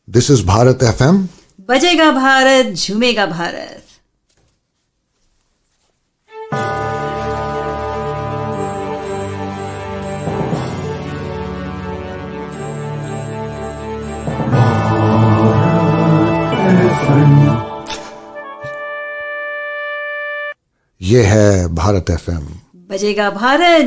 [SPEAKER 1] This is Bharat FM.
[SPEAKER 2] बजेगा भारत, झूमेगा भारत.
[SPEAKER 1] ये है Bharat FM.
[SPEAKER 2] बजेगा भारत,